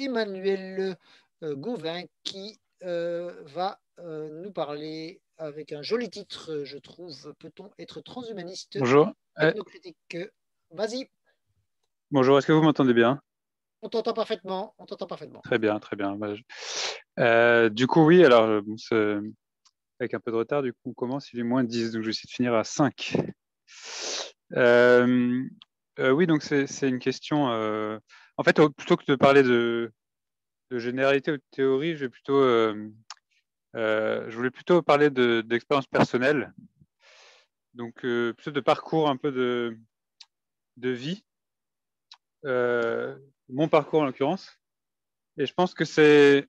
Emmanuel Gauvin qui va nous parler avec un joli titre, je trouve. Peut-on être transhumaniste, Bonjour. technocritique? Vas-y, Bonjour, est-ce que vous m'entendez bien? on t'entend parfaitement. On t'entend parfaitement. Très bien, très bien. Du coup, oui, alors, bon, avec un peu de retard, du coup, on commence, il est moins 10, donc je vais essayer de finir à 5. Oui, donc c'est une question. En fait, plutôt que de parler de généralité ou de théorie, je voulais plutôt parler d'expérience personnelle, donc plutôt de parcours un peu de vie, mon parcours en l'occurrence. Et je pense que c'est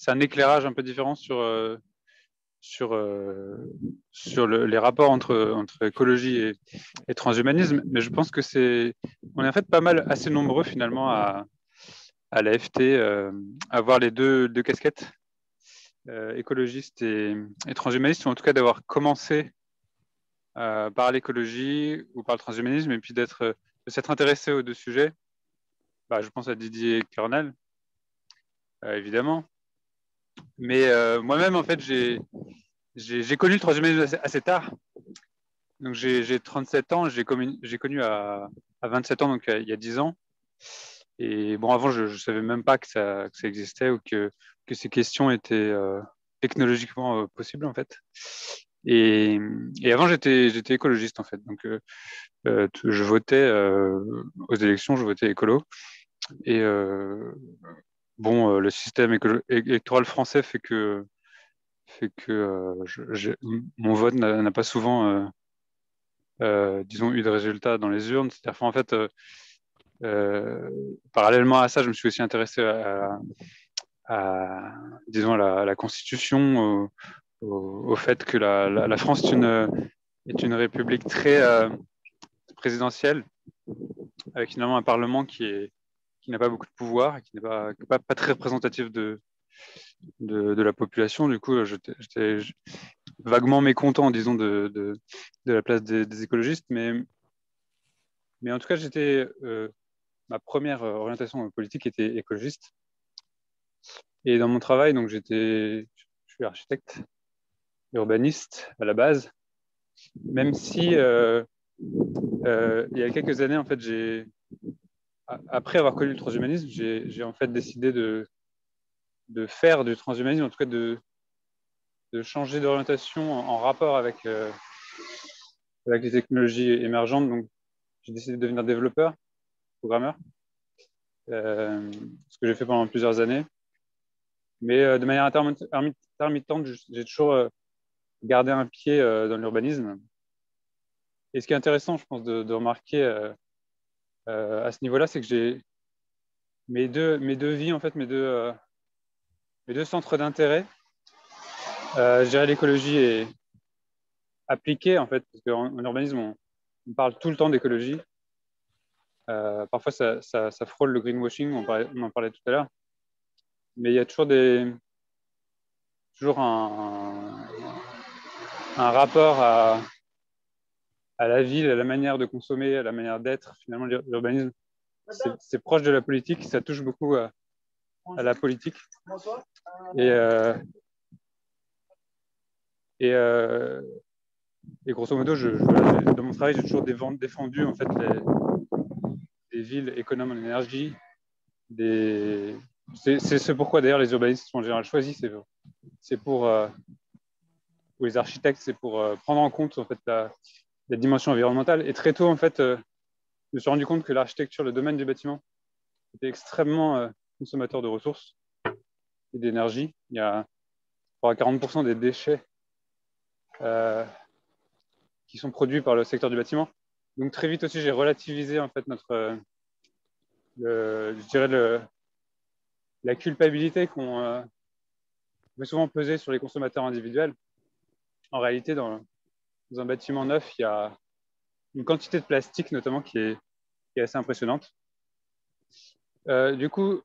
un éclairage un peu différent sur les rapports entre écologie et transhumanisme, mais je pense que on est en fait pas mal assez nombreux finalement à l'AFT, à avoir les deux casquettes, écologistes et transhumanistes, ou en tout cas d'avoir commencé par l'écologie ou par le transhumanisme, et puis de s'être intéressé aux deux sujets. Bah, je pense à Didier Kernel, évidemment. Mais moi-même, en fait, j'ai connu le transhumanisme assez tard. Donc j'ai 37 ans, j'ai connu à 27 ans, donc il y a 10 ans. Et bon, avant, je ne savais même pas que ça existait ou que ces questions étaient technologiquement possibles, en fait. Et, et avant, j'étais écologiste, en fait. Donc, je votais aux élections, je votais écolo. Et bon, le système électoral français fait que mon vote n'a pas souvent, disons, eu de résultats dans les urnes. C'est-à-dire, en fait, parallèlement à ça, je me suis aussi intéressé disons, à la Constitution, au fait que la France est une république très présidentielle, avec finalement un Parlement qui n'a pas beaucoup de pouvoir, et qui n'est pas très représentatif de la population. Du coup, j'étais vaguement mécontent, disons, de la place des écologistes, mais en tout cas, ma première orientation politique était écologiste. Et dans mon travail, donc je suis architecte, urbaniste à la base, même si il y a quelques années, en fait, après avoir connu le transhumanisme, j'ai en fait décidé de faire du transhumanisme, en tout cas de changer d'orientation en rapport avec les technologies émergentes. Donc, j'ai décidé de devenir développeur, programmeur, ce que j'ai fait pendant plusieurs années. Mais de manière intermittente, j'ai toujours gardé un pied dans l'urbanisme. Et ce qui est intéressant, je pense, de remarquer à ce niveau-là, c'est que j'ai mes deux vies, en fait, mes deux centres d'intérêt. Je dirais l'écologie est appliquée, en fait, parce qu'en urbanisme, on parle tout le temps d'écologie. Parfois, ça frôle le greenwashing, on en parlait tout à l'heure. Mais il y a toujours un rapport à la ville, à la manière de consommer, à la manière d'être. Finalement, l'urbanisme, c'est proche de la politique, ça touche beaucoup à la politique. Et, et, euh, et grosso modo, dans mon travail, j'ai toujours défendu en fait des villes économes en énergie. C'est pourquoi d'ailleurs les urbanistes sont en général choisis. C'est pour ou les architectes, c'est pour prendre en compte en fait la dimension environnementale. Et très tôt, en fait, je me suis rendu compte que l'architecture, le domaine du bâtiment, était extrêmement consommateur de ressources et d'énergie. Il y a 40% des déchets qui sont produits par le secteur du bâtiment. Donc très vite aussi, j'ai relativisé en fait je dirais la culpabilité qu'on met souvent peser sur les consommateurs individuels. En réalité, dans un bâtiment neuf, il y a une quantité de plastique notamment qui est assez impressionnante. Du coup,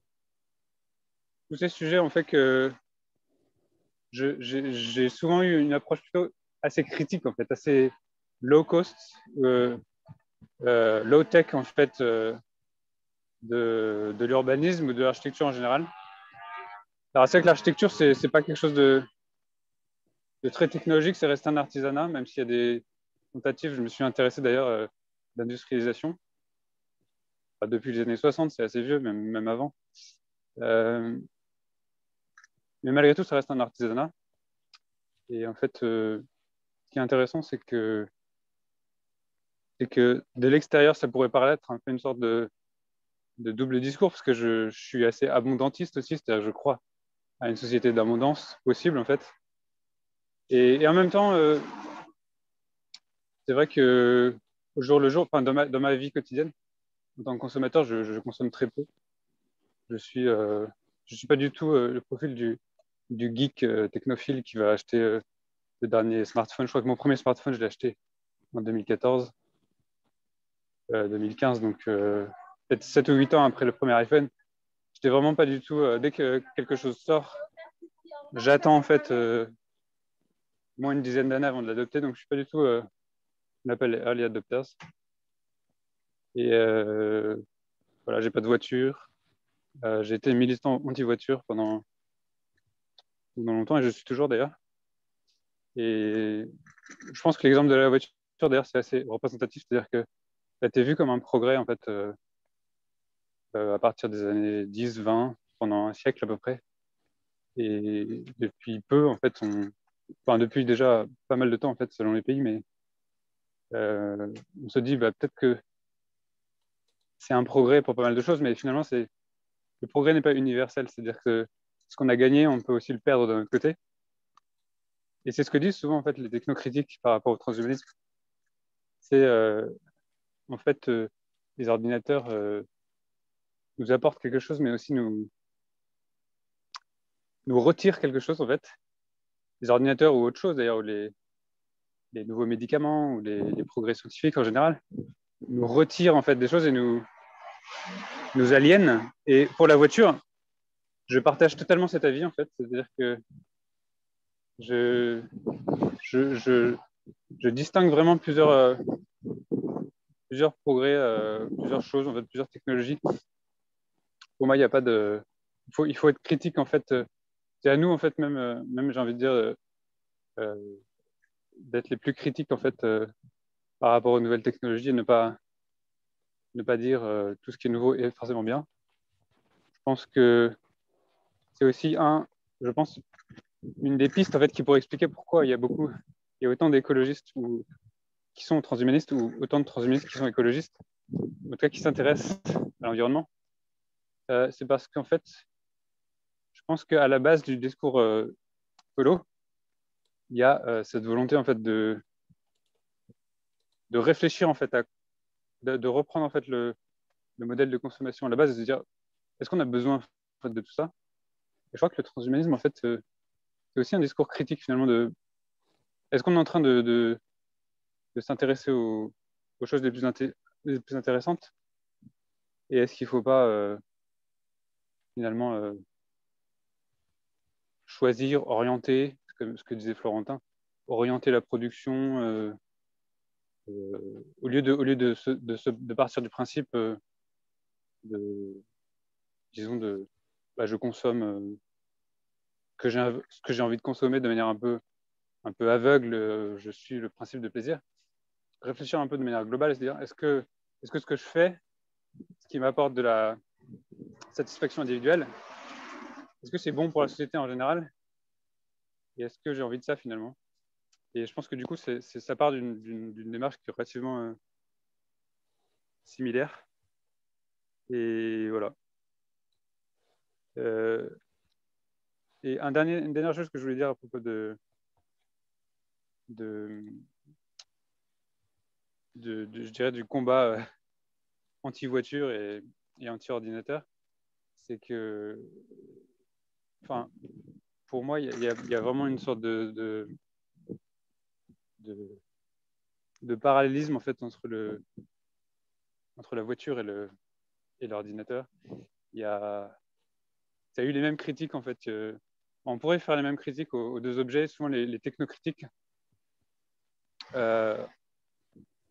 tous ces sujets ont fait que j'ai souvent eu une approche plutôt assez critique, en fait, assez low cost, low tech, en fait, de l'urbanisme ou de l'architecture en général. Alors, c'est vrai que l'architecture, c'est pas quelque chose de très technologique, c'est resté un artisanat, même s'il y a des tentatives. Je me suis intéressé d'ailleurs d'industrialisation. Enfin, depuis les années 60, c'est assez vieux, même avant. Mais malgré tout, ça reste un artisanat. Et en fait, ce qui est intéressant, c'est que de l'extérieur, ça pourrait paraître un peu une sorte de double discours, parce que je suis assez abondantiste aussi, c'est-à-dire que je crois à une société d'abondance possible, en fait. Et en même temps, c'est vrai que au jour le jour, enfin, dans ma vie quotidienne, en tant que consommateur, je consomme très peu. Je suis pas du tout le profil du geek technophile qui va acheter le dernier smartphone. Je crois que mon premier smartphone, je l'ai acheté en 2014, 2015, donc peut-être 7 ou 8 ans après le premier iPhone. J'étais vraiment pas du tout. Dès que quelque chose sort, j'attends en fait moins une dizaine d'années avant de l'adopter, donc je suis pas du tout on appelle les early adopters. Et voilà, j'ai pas de voiture. J'ai été militant anti-voiture pendant longtemps et je suis toujours d'ailleurs. Et je pense que l'exemple de la voiture d'ailleurs c'est assez représentatif, c'est-à-dire que ça a été vu comme un progrès en fait à partir des années 10-20, pendant un siècle à peu près. Et depuis peu en fait, enfin depuis déjà pas mal de temps en fait selon les pays, mais on se dit bah, peut-être que c'est un progrès pour pas mal de choses, mais finalement le progrès n'est pas universel, c'est-à-dire que ce qu'on a gagné, on peut aussi le perdre d'un autre côté. Et c'est ce que disent souvent en fait les technocritiques par rapport au transhumanisme. C'est en fait les ordinateurs nous apportent quelque chose, mais aussi nous retirent quelque chose en fait. Les ordinateurs ou autre chose d'ailleurs, ou les nouveaux médicaments ou les progrès scientifiques en général, nous retirent en fait des choses et nous aliènent. Et pour la voiture, je partage totalement cet avis en fait, c'est-à-dire que je, je, je, je distingue vraiment plusieurs progrès, plusieurs choses, en fait, plusieurs technologies. Pour moi, il n'y a pas de. Il faut être critique, en fait. C'est à nous, en fait, même j'ai envie de dire, euh, d'être les plus critiques, en fait, par rapport aux nouvelles technologies et ne pas dire tout ce qui est nouveau est forcément bien. Je pense que c'est aussi je pense, une des pistes, en fait, qui pourrait expliquer pourquoi il y a autant d'écologistes qui sont transhumanistes ou autant de transhumanistes qui sont écologistes, en tout cas qui s'intéressent à l'environnement. C'est parce qu'en fait, je pense qu'à la base du discours écolo, il y a cette volonté en fait de réfléchir en fait de reprendre en fait le modèle de consommation à la base et de se dire est-ce qu'on a besoin en fait, de tout ça. Et je crois que le transhumanisme en fait c'est aussi un discours critique finalement de est-ce qu'on est en train de s'intéresser aux choses les plus intéressantes et est-ce qu'il ne faut pas finalement choisir, orienter, comme ce que disait Florentin, orienter la production au lieu de partir du principe de, disons, bah, je consomme ce que j'ai envie de consommer de manière un peu aveugle, je suis le principe de plaisir. Réfléchir un peu de manière globale et se dire, est-ce que ce que je fais, ce qui m'apporte de la satisfaction individuelle, est-ce que c'est bon pour la société en général? Et est-ce que j'ai envie de ça finalement? Et je pense que du coup, ça part d'une démarche qui est relativement similaire. Et voilà. Et une dernière chose que je voulais dire à propos de je dirais, du combat anti-voiture et anti-ordinateur, c'est que, enfin, pour moi, il y a vraiment une sorte de parallélisme en fait entre la voiture et l'ordinateur. Ça a eu les mêmes critiques en fait. On pourrait faire les mêmes critiques aux deux objets. Souvent, les technocritiques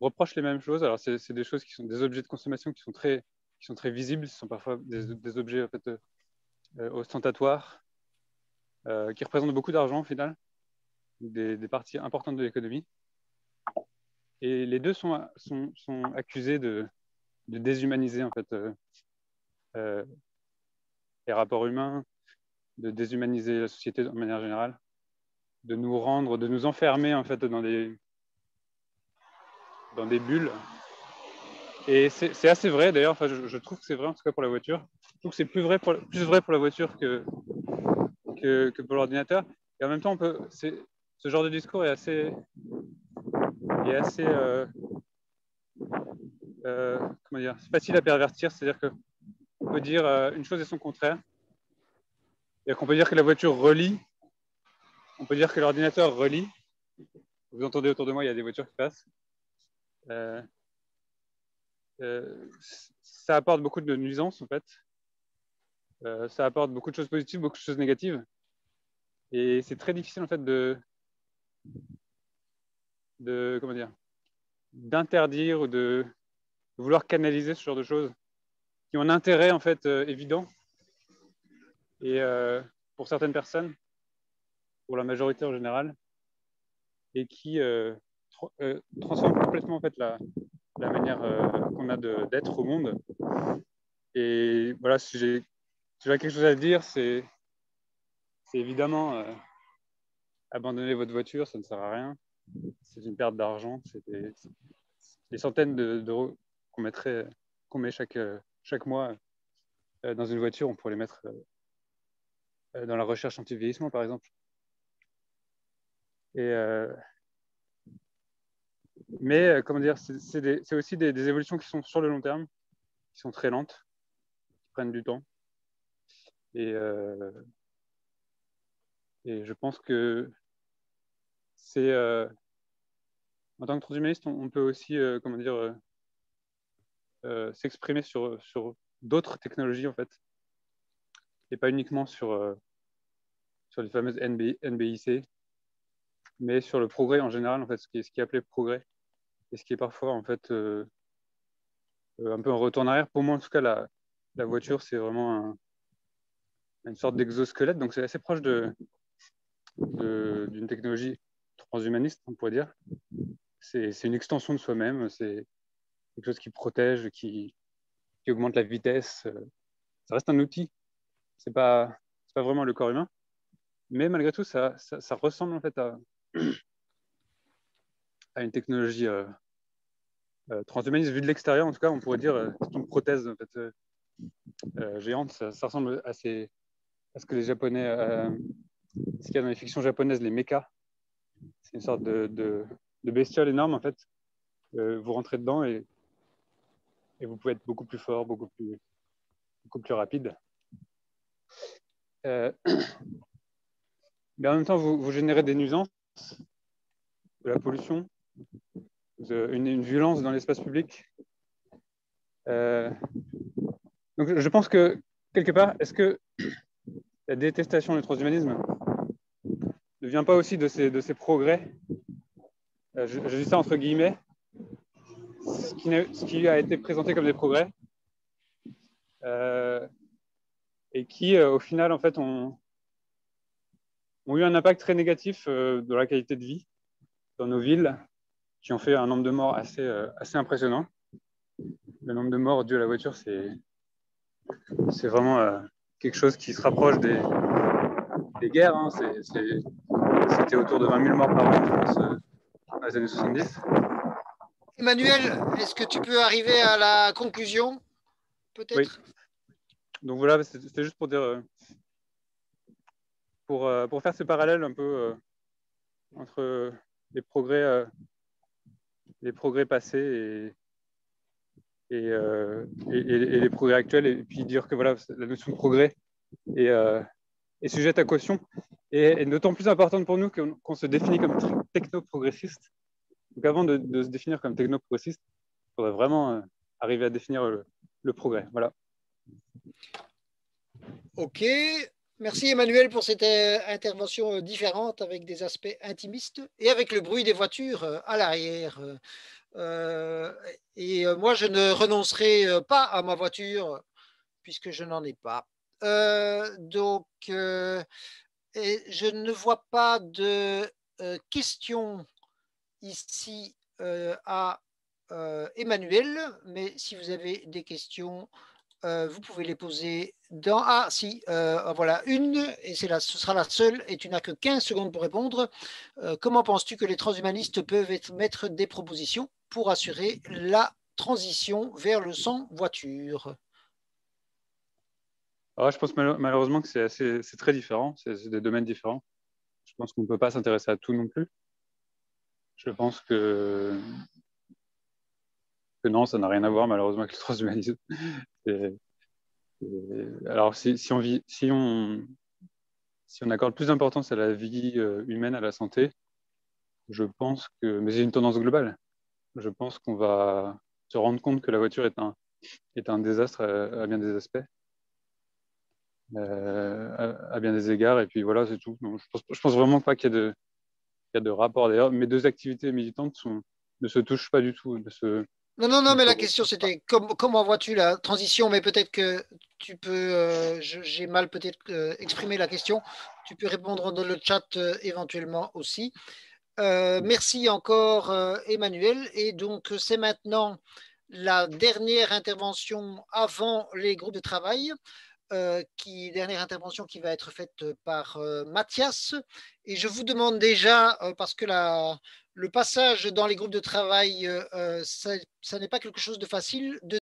reprochent les mêmes choses. Alors, c'est des choses qui sont des objets de consommation qui sont très sont très visibles, ce sont parfois des objets en fait, ostentatoires, qui représentent beaucoup d'argent au final, des parties importantes de l'économie. Et les deux sont accusés de déshumaniser en fait les rapports humains, de déshumaniser la société de manière générale, de nous enfermer en fait dans des bulles. Et c'est assez vrai d'ailleurs. Enfin, je trouve que c'est vrai en tout cas pour la voiture. Je trouve que c'est plus vrai pour la voiture que pour l'ordinateur. Et en même temps, ce genre de discours est assez comment dire, facile à pervertir. C'est-à-dire qu'on peut dire une chose et son contraire. C'est-à-dire qu'on peut dire que la voiture relie, on peut dire que l'ordinateur relie. Vous entendez autour de moi, il y a des voitures qui passent. Ça apporte beaucoup de nuisances en fait. Ça apporte beaucoup de choses positives, beaucoup de choses négatives. Et c'est très difficile en fait comment dire, d'interdire ou de vouloir canaliser ce genre de choses qui ont un intérêt en fait évident. Et pour certaines personnes, pour la majorité en général, et qui transforment complètement en fait la manière qu'on a d'être au monde. Et voilà, si j'ai quelque chose à dire, c'est évidemment abandonner votre voiture, ça ne sert à rien. C'est une perte d'argent. C'est des centaines d'euros qu'on met chaque mois dans une voiture. On pourrait les mettre dans la recherche anti-vieillissement, par exemple. Mais comment dire, c'est aussi des évolutions qui sont sur le long terme, qui sont très lentes, qui prennent du temps. Et je pense que c'est en tant que transhumaniste, on peut aussi comment dire s'exprimer sur d'autres technologies en fait, et pas uniquement sur les fameuses NBIC, mais sur le progrès en général en fait, ce qui est appelé progrès, et ce qui est parfois en fait un peu en retour en arrière. Pour moi en tout cas, la voiture c'est vraiment une sorte d'exosquelette, donc c'est assez proche d'une technologie transhumaniste, on pourrait dire. C'est une extension de soi-même, c'est quelque chose qui protège, qui augmente la vitesse. Ça reste un outil, c'est pas vraiment le corps humain, mais malgré tout, ça ressemble en fait à une technologie transhumaniste. Vu de l'extérieur, en tout cas, on pourrait dire c'est une prothèse en fait, géante. Ça ressemble à ce que les Japonais, ce qu'il y a dans les fictions japonaises, les mechas. C'est une sorte de bestiole énorme en fait. Vous rentrez dedans et vous pouvez être beaucoup plus fort, beaucoup plus rapide. Mais en même temps, vous générez des nuisances, de la pollution, une violence dans l'espace public. Donc je pense que, quelque part, est-ce que la détestation du transhumanisme ne vient pas aussi de ces progrès, je dis ça entre guillemets, ce qui a été présenté comme des progrès, et qui, au final, en fait, ont eu un impact très négatif dans la qualité de vie dans nos villes, qui ont fait un nombre de morts assez impressionnant. Le nombre de morts dû à la voiture, c'est vraiment quelque chose qui se rapproche des guerres. Hein. C'était autour de 20 000 morts par an, je pense, dans les années 70. Emmanuel, est-ce que tu peux arriver à la conclusion, peut-être? Oui. Donc voilà, c'était juste pour dire, pour faire ce parallèle un peu entre les progrès passés et les progrès actuels, et puis dire que voilà, la notion de progrès est sujette à caution, et d'autant plus importante pour nous qu'on se définit comme techno-progressiste. Donc avant de se définir comme techno-progressiste, il faudrait vraiment arriver à définir le progrès. Voilà. Ok. Merci Emmanuel pour cette intervention différente avec des aspects intimistes et avec le bruit des voitures à l'arrière Et moi, je ne renoncerai pas à ma voiture puisque je n'en ai pas. Donc, et je ne vois pas de questions ici à Emmanuel, mais si vous avez des questions, vous pouvez les poser dans… Ah si, voilà une, et ce sera la seule, et tu n'as que 15 secondes pour répondre. Comment penses-tu que les transhumanistes peuvent mettre des propositions pour assurer la transition vers le sans voiture? Alors, je pense malheureusement que c'est très différent, c'est des domaines différents. Je pense qu'on ne peut pas s'intéresser à tout non plus. Je pense que non, ça n'a rien à voir malheureusement avec le transhumanisme. Et- alors, si on accorde plus d'importance à la vie humaine, à la santé, je pense que, mais c'est une tendance globale. Je pense qu'on va se rendre compte que la voiture est un désastre à bien des aspects, à bien des égards. Et puis voilà, c'est tout. Donc, je pense vraiment pas qu'il y a de rapport. D'ailleurs, mes deux activités militantes ne se touchent pas du tout. Non, non, non, Ne mais se la question retrouvent pas. c'était comment vois-tu la transition, mais peut-être que tu peux, j'ai mal peut-être exprimé la question, tu peux répondre dans le chat éventuellement aussi. Merci encore Emmanuel, et donc c'est maintenant la dernière intervention avant les groupes de travail. Dernière intervention qui va être faite par Mathias. Et je vous demande déjà, parce que le passage dans les groupes de travail, ça n'est pas quelque chose de facile, de